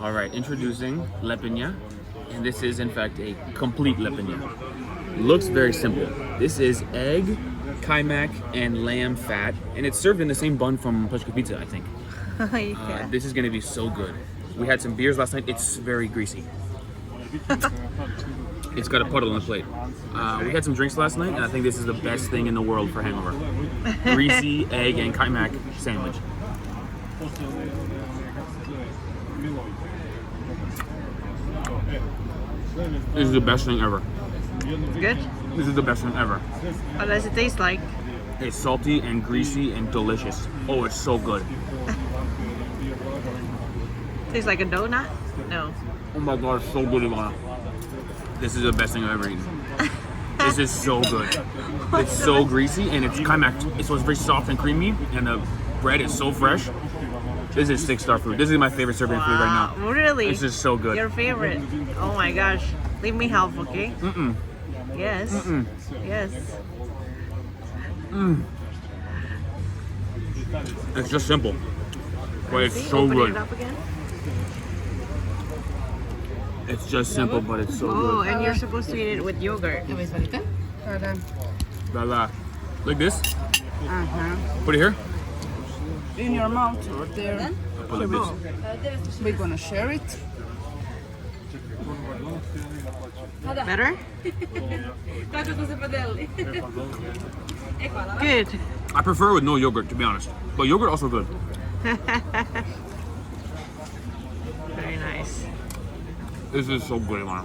All right, introducing lepinja, and this is in fact a complete lepinja. Looks very simple. This is egg, kaimak, and lamb fat, and it's served in the same bun from Pljeskavica, I think. Yeah. This is gonna be so good. We had some beers last night. It's very greasy. It's got a puddle on the plate. We had some drinks last night, and I think this is the best thing in the world for hangover. Greasy egg and kaimak sandwich. This is the best thing ever. Good? This is the best thing ever. What does it taste like? It's salty and greasy and delicious. Oh, it's so good. Tastes like a donut? No. Oh my god, it's so good, Ivana. This is the best thing I've ever eaten. This is so good. It's so greasy and it's kaimak. So it's very soft and creamy, and the bread is so fresh. This is 6-star food. This is my favorite Serbian food right now. Really? This is so good. Your favorite? Oh my gosh. Leave me half, okay? Mm-mm. Yes. Mm-mm. Yes. Mm. It's just simple, but it's so Open good. it up again. It's just simple, but it's so Oh, good. and you're supposed to eat it with yogurt. La la. Like this? Uh-huh. Put it here? In your mouth right there. Put it like this. We're gonna share it. Better? Good. I prefer it with no yogurt, to be honest. But yogurt also good. Very nice. This is so good, Ivana.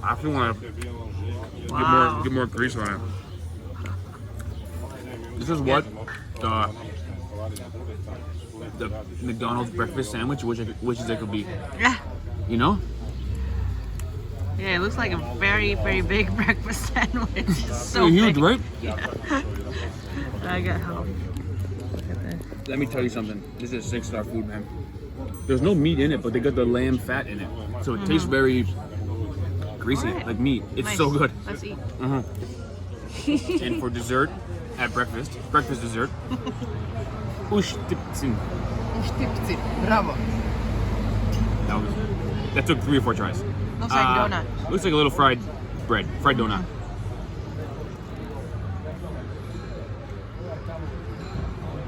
I actually want to Wow. get more grease on it. This is what the McDonald's breakfast sandwich wishes it could be. Yeah. You know? Yeah, it looks like a very, very big breakfast sandwich. It's so It's huge, big. right? Yeah. I got help. Look at this. Let me tell you something. This is 6-star food, man. There's no meat in it, but they got the lamb fat in it. So it tastes very greasy, Alright. like meat. It's Nice. so good. Let's eat. And for dessert, at breakfast dessert, Ustipzin. Ustipzin. Bravo. That took 3 or 4 tries. Looks like donut. Looks like a little fried bread, fried donut.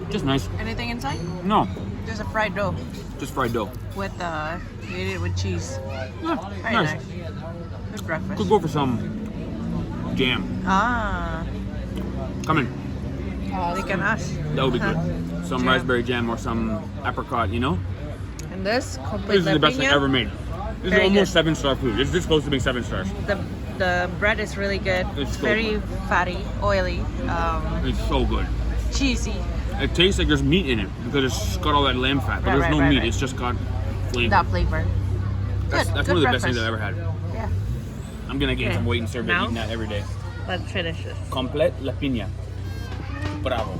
Just nice. Anything inside? No, Just a fried dough just fried dough. with you eat it with cheese. Yeah, Very nice. nice. Good breakfast. Could go for some jam. Ah, Come in. look at us. That would be good. Some Jam. raspberry jam or some apricot, you know? And this complete This is the best thing lepinja. ever made. This Very is almost good. 7-star food. It's this close to being 7 stars. The bread is really good. It's so very fatty, oily, It's so good. cheesy. It tastes like there's meat in it because it's got all that lamb fat, but Right, there's no right, meat. right. It's just got flavor. That flavor. That's Good. one Good of the best things breakfast. I've ever had. Yeah. I'm gonna gain Okay. some weight in Serbia Now? eating that every day. Let's finish this. Komplet lepinja. Bravo.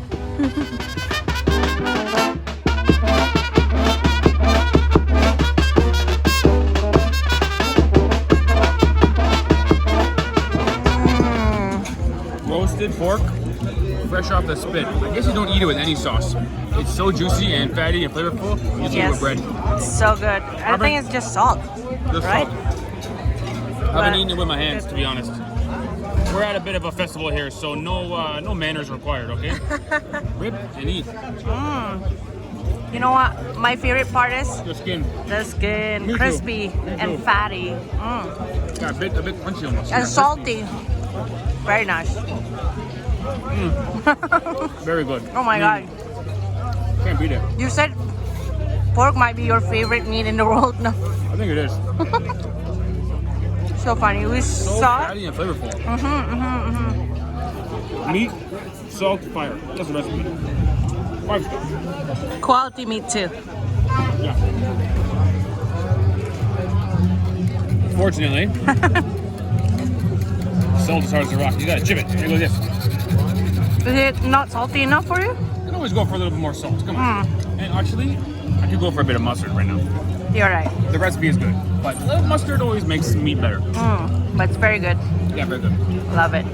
Roasted pork, fresh off the spit. I guess you don't eat it with any sauce. It's so juicy and fatty and flavorful. You just eat it with bread. So good. I think it's just salt. Just Right? salt. I haven't eaten it with my hands, to be honest. We're at a bit of a festival here, so no manners required, okay? Rip and eat. You know what? My favorite part is The skin. the skin, Me too. crispy Me and too. fatty. Yeah, a bit crunchy almost. And Yeah, salty. Very nice. Very good. Oh my god. Can't beat it. You said pork might be your favorite meat in the world. No. I think it is. So funny. We So saw. fatty and flavorful. Meat, salt, fire. That's the recipe. 5 stars. Quality meat too. Yeah. Fortunately, salt is hard as a rock. You gotta chip it. Here goes this. Is it not salty enough for you? You can always go for a little bit more salt. Come on. And actually, I could go for a bit of mustard right now. You're right. The recipe is good, but a little mustard always makes meat better. But it's very good. Yeah, very good. Love it.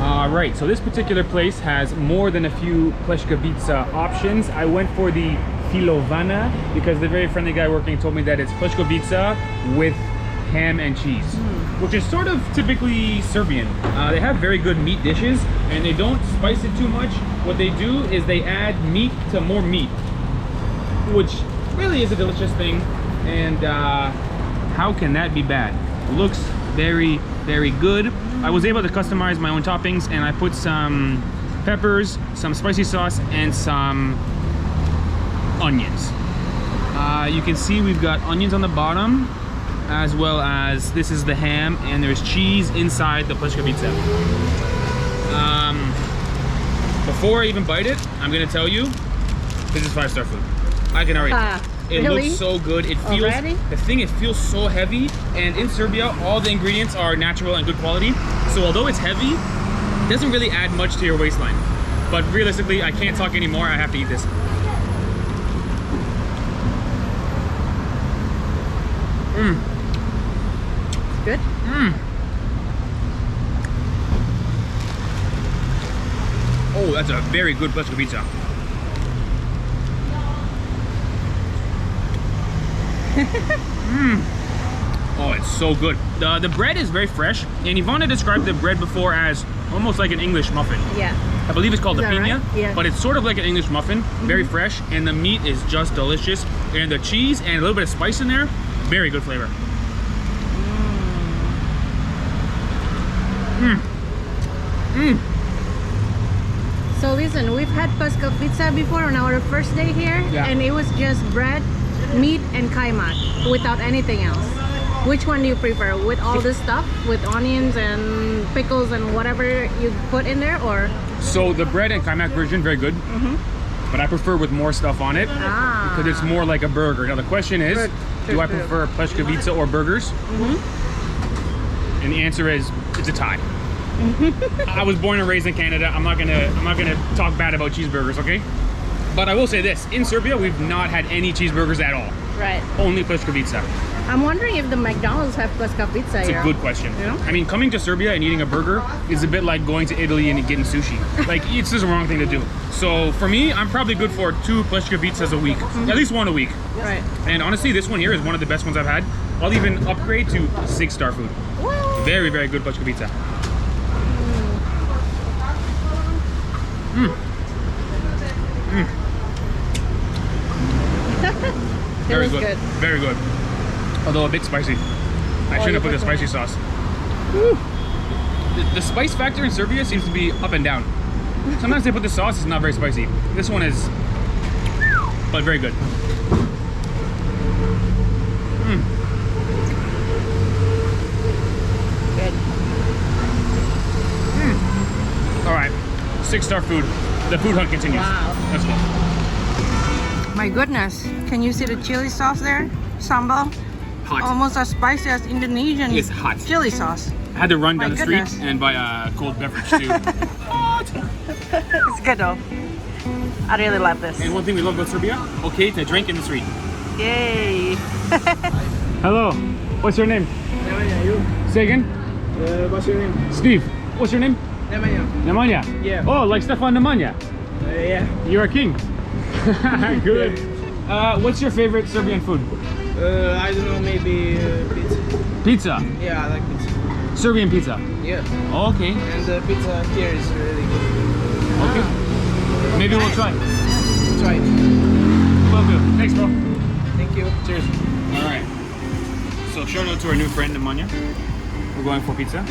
All Right, so this particular place has more than a few Pljeskavica options. I went for the Filovana because the very friendly guy working told me that it's Pljeskavica with ham and cheese, which is sort of typically Serbian. They have very good meat dishes and they don't spice it too much. What they do is they add meat to more meat, which really is a delicious thing. And how can that be bad? Looks very, very good. I was able to customize my own toppings and I put some peppers, some spicy sauce, and some onions. You can see we've got onions on the bottom, as well as this is the ham, and there's cheese inside the Pljeskavica. Before I even bite it, I'm gonna tell you, this is 5-star food. I can already tell. It really? looks so good. It feels Already? The thing, it feels so heavy, and in Serbia all the ingredients are natural and good quality. So although it's heavy, it doesn't really add much to your waistline. But realistically, I can't talk anymore. I have to eat this. Good. Oh, that's a very good Pljeskavica. Oh, it's so good. The bread is very fresh, and Ivana described the bread before as almost like an English muffin. Yeah. I believe it's called lepinja, right? Yeah. but it's sort of like an English muffin, very fresh, and the meat is just delicious, and the cheese and a little bit of spice in there, very good flavor. So listen, we've had Pljeskavica before on our first day here, and it was just bread, meat, and kaimak without anything else. Which one do you prefer? With all this stuff, with onions and pickles and whatever you put in there, or? So the bread and kaimak version, very good, but I prefer with more stuff on it because it's more like a burger. Now the question is, do I prefer Pljeskavica or burgers? And the answer is, it's a tie. I was born and raised in Canada. I'm not gonna talk bad about cheeseburgers, okay? But I will say this: in Serbia, we've not had any cheeseburgers at all. Right. Only Pljeskavica. I'm wondering if the McDonald's have Pljeskavica It's here. a good question. Yeah? I mean, coming to Serbia and eating a burger is a bit like going to Italy and getting sushi. Like, it's just the wrong thing to do. So for me, I'm probably good for 2 Pljeskavicas a week, at least 1 a week. Right. And honestly, this one here is one of the best ones I've had. I'll even upgrade to 6-star food. Woo! Very, very good Pljeskavica. Very good. Very good. Although a bit spicy. I shouldn't have put the spicy sauce. Woo. The spice factor in Serbia seems to be up and down. Sometimes they put the sauce, it's not very spicy. This one is, but very good. Good. All right, 6-star food. The food hunt continues. Wow. Let's go. My goodness, can you see the chili sauce there? Sambal? Hot. Almost as spicy as Indonesian It's hot. chili sauce. I had to run down My the goodness. street and buy a cold beverage too. It's good though. I really love this. And one thing we love about Serbia, okay to drink in the street. Yay! Hello, what's your name? Nemanja, you? Say again? What's your name? Steve. What's your name? Nemanja. Nemanja? Yeah. Oh, like Stefan Nemanja. Yeah. You're a king. Good. What's your favorite Serbian food? I don't know, maybe pizza. Pizza. Yeah, I like pizza. Serbian pizza. Yeah. Oh, okay. And the pizza here is really good. Okay. Maybe we'll try. Try it. Will do. Thanks, bro. Thank you. Cheers. All right. So shout out to our new friend Nemanja. We're going for pizza.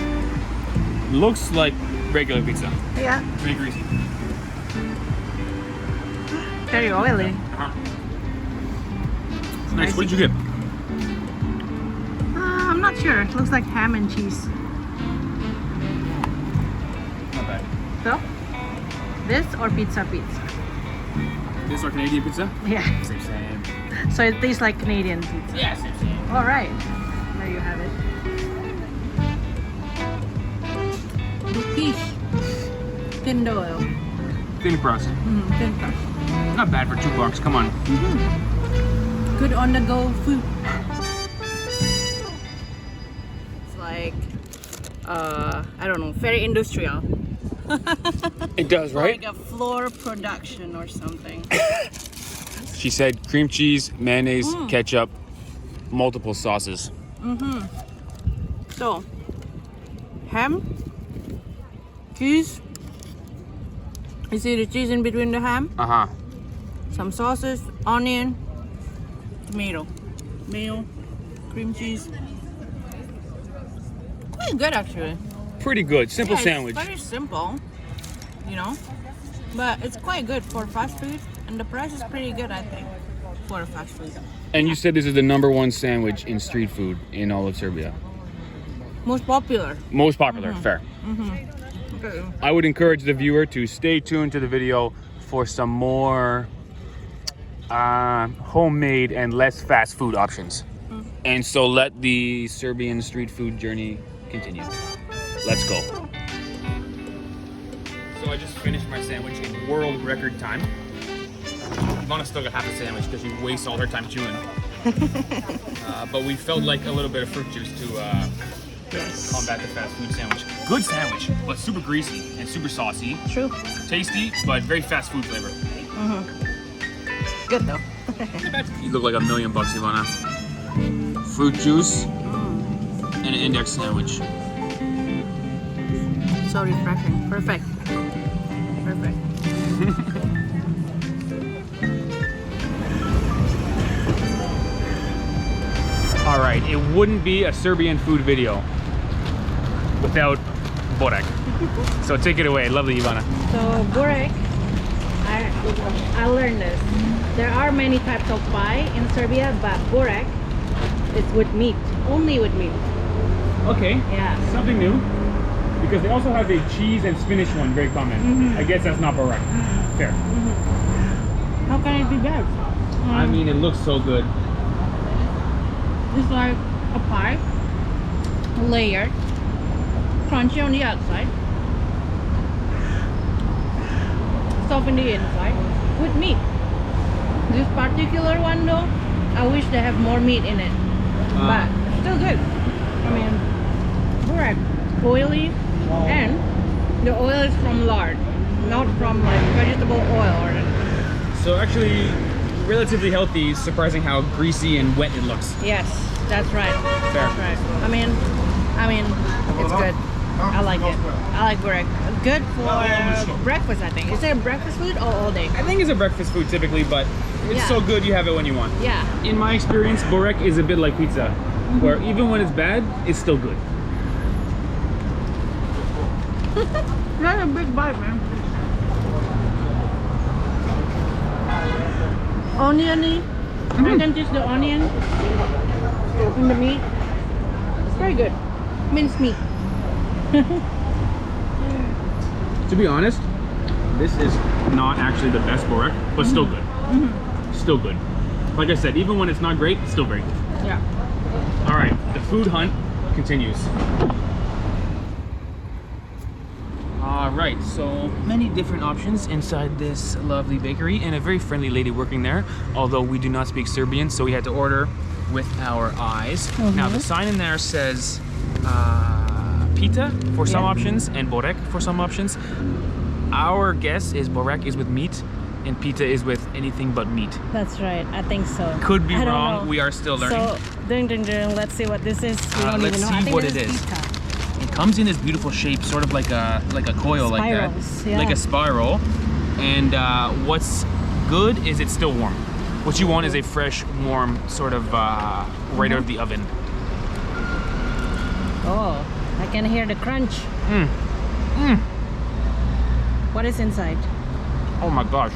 Looks like regular pizza. Yeah, Very greasy. very oily. Nice. What did you get? I'm not sure. It looks like ham and cheese. Not bad. So, this or pizza? This or Canadian pizza? Yeah. Same. So it tastes like Canadian pizza. Yeah, same. All right. There you have it. The fish. Thin dough. Thin crust. Thin crust. Not bad for $2. Come on. Good on the go food. It's like, I don't know, very industrial. It does, right? Like a floor production or something. She said cream cheese, mayonnaise, ketchup, multiple sauces. So, ham, cheese. You see the cheese in between the ham? Uh-huh. Some sauces, onion, tomato, mayo, cream cheese. Quite good actually. Pretty good. Simple Yeah, sandwich. It's very simple, you know, but it's quite good for fast food, and the price is pretty good, I think, for fast food. And you said this is the #1 sandwich in street food in all of Serbia. Most popular. Most popular, fair. Okay. I would encourage the viewer to stay tuned to the video for some more homemade and less fast food options. And so let the Serbian street food journey continue. Let's go. So I just finished my sandwich in world record time. Ivana still got half a sandwich because she wastes all her time chewing. But we felt like a little bit of fruit juice to combat the fast food sandwich. Good sandwich, but super greasy and super saucy. True. Tasty, but very fast food flavor. Good though. You look like $1 million, Ivana. Fruit juice and an index sandwich. So refreshing. Perfect. Perfect. All right, it wouldn't be a Serbian food video without Burek. So take it away, lovely Ivana. So Burek, I learned this. There are many types of pie in Serbia, but Burek is with meat, only with meat. Okay, Yeah. something new. Because they also have a cheese and spinach one, very common. I guess that's not Burek. Fair. How can it be bad? I mean, it looks so good. It's like a pie, layered, crunchy on the outside, soft in the inside, with meat. This particular one though, I wish they have more meat in it, but still good. I mean, Burek, oily, and the oil is from lard, not from like vegetable oil or anything. So actually, relatively healthy, surprising how greasy and wet it looks. Yes, that's right. Fair. That's right. I mean, it's good. I like it. I like Burek. Good for breakfast, I think. Is it a breakfast food or all day? I think it's a breakfast food typically, but it's Yeah. so good you have it when you want. Yeah. In my experience, Burek is a bit like pizza, where even when it's bad, it's still good. That's a big bite, man. Oniony. I can taste the onion in the meat. It's very good. Minced meat. To be honest, this is not actually the best Burek, but still good. Still good. Like I said, even when it's not great, it's still very good. Yeah. All right, the food hunt continues. All right, so many different options inside this lovely bakery and a very friendly lady working there, although we do not speak Serbian, so we had to order with our eyes. Now, the sign in there says Pita for some options and Burek for some options. Our guess is Burek is with meat and Pita is with anything but meat. That's right. I think so. Could be I don't wrong. know. We are still learning. So, ding, ding, ding. Let's see what this is. We don't let's even know. I see think what this it is. Pita. It comes in this beautiful shape, sort of like a coil, Spirals, like that, yeah. like a spiral. And what's good is it's still warm. What you want is a fresh, warm, sort of right out of the oven. Oh, I can hear the crunch. What is inside? Oh my gosh!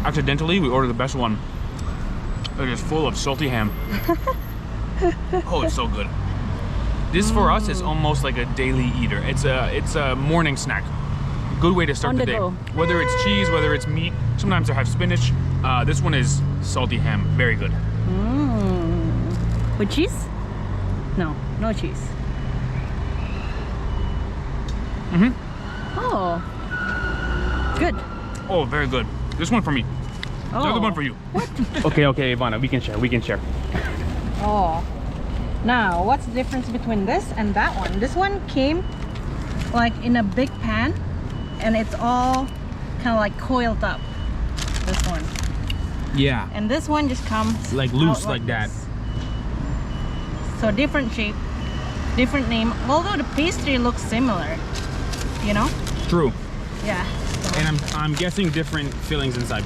Accidentally, we ordered the best one. It is full of salty ham. Oh, it's so good. This for us is almost like a daily eater. It's a morning snack. Good way to start On the the day. go. Whether it's cheese, whether it's meat. Sometimes I have spinach. This one is salty ham. Very good. With cheese? No, no cheese. Oh, good. Oh, very good. This one for me. Oh. The other one for you. What? okay, Ivana, we can share. We can share. Oh. Now, what's the difference between this and that one? This one came like in a big pan, and it's all kind of like coiled up. This one. Yeah. And this one just comes Like loose out like that. this. So different shape, different name. Although the pastry looks similar, you know? True. Yeah. So And I'm guessing different fillings inside.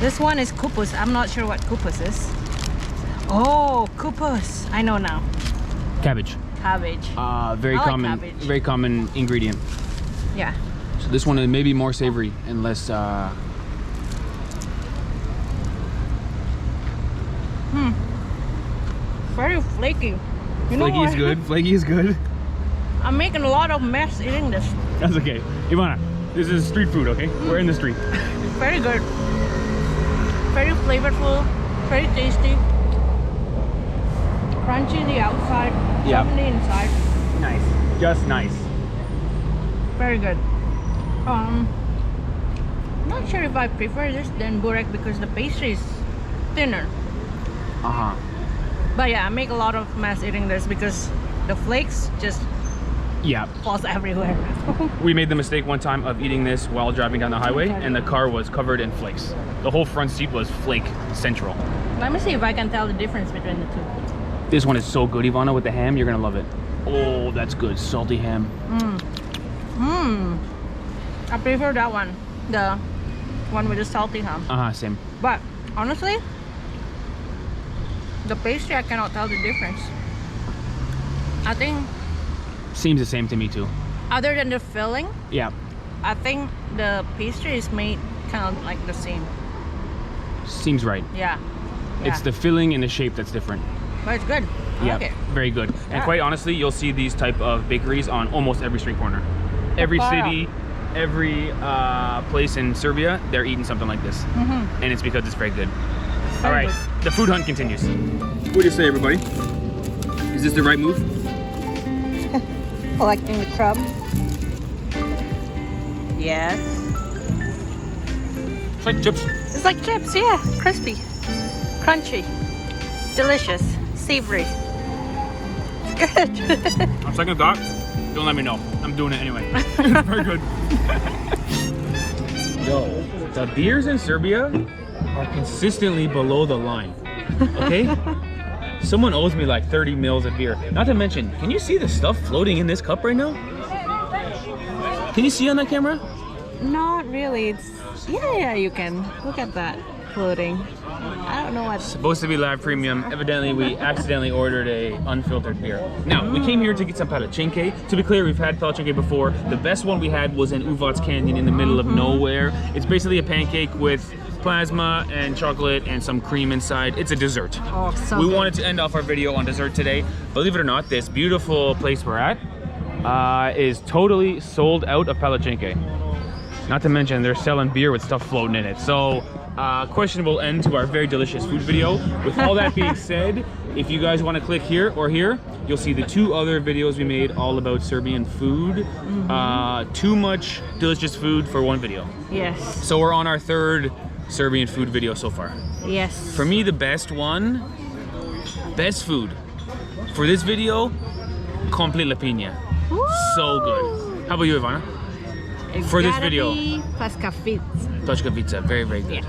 this one is kupus. I'm not sure what kupus is. Oh, kupus. I know now. Cabbage. Cabbage. Very I like common. cabbage. Very common ingredient. Yeah. So this one is maybe more savory and less. Very flaky. You know Flaky is what? good. Flaky is good. I'm making a lot of mess eating this. That's okay. Ivana, this is street food, okay? We're in the street. Very good. Very flavorful. Very tasty. Crunchy on the outside. Yeah. Soft on the inside. Nice. Just nice. Very good. Not sure if I prefer this than Burek because the pastry is thinner. Uh-huh. But yeah, I make a lot of mess eating this because the flakes just Yeah. falls everywhere. We made the mistake one time of eating this while driving down the highway, and the car was covered in flakes. The whole front seat was flake central. Let me see if I can tell the difference between the two. This one is so good, Ivana, with the ham. You're gonna love it. Oh, that's good. Salty ham. I prefer that one. The one with the salty ham. Uh-huh, same. But honestly, the pastry, I cannot tell the difference. I think Seems the same to me too. other than the filling, Yeah. I think the pastry is made kind of like the same. Seems right. Yeah. It's the filling and the shape that's different. But it's good. I Yeah, like it. very good. And Yeah. quite honestly, you'll see these type of bakeries on almost every street corner. Every Wow. city, every place in Serbia, they're eating something like this. And it's because it's very good. All Very right, the food hunt continues. What do you say, everybody? Is this the right move? Collecting the crumb. Yes. It's like chips. It's like chips, yeah. Crispy. Crunchy. Delicious. Savory. It's good. On second thought, don't let me know. I'm doing it anyway. It's very good. Yo, the beers in Serbia are consistently below the line. Okay? Someone owes me like 30 mils of beer. Not to mention, can you see the stuff floating in this cup right now? Can you see on that camera? Not really. It's yeah, you can. Look at that floating. I don't know what. Supposed to be live premium. Evidently, we accidentally ordered a unfiltered beer. Now, we came here to get some Palacinka. To be clear, we've had Palacinka before. The best one we had was in Uvac Canyon in the middle of nowhere. It's basically a pancake with plasma and chocolate and some cream inside. It's a dessert. Oh, so We good. wanted to end off our video on dessert today. Believe it or not, this beautiful place we're at is totally sold out of Palacinka. Not to mention, they're selling beer with stuff floating in it. So, questionable end to our very delicious food video. With all that being said, if you guys want to click here or here, you'll see the 2 other videos we made all about Serbian food. Too much delicious food for one video. Yes. So we're on our 3rd Serbian food video so far. Yes. For me, the best one, best food for this video, Komplet lepinja. So good. How about you, Ivana? It's for this gotta video. be Pljeskavica. Pljeskavica, very, very good.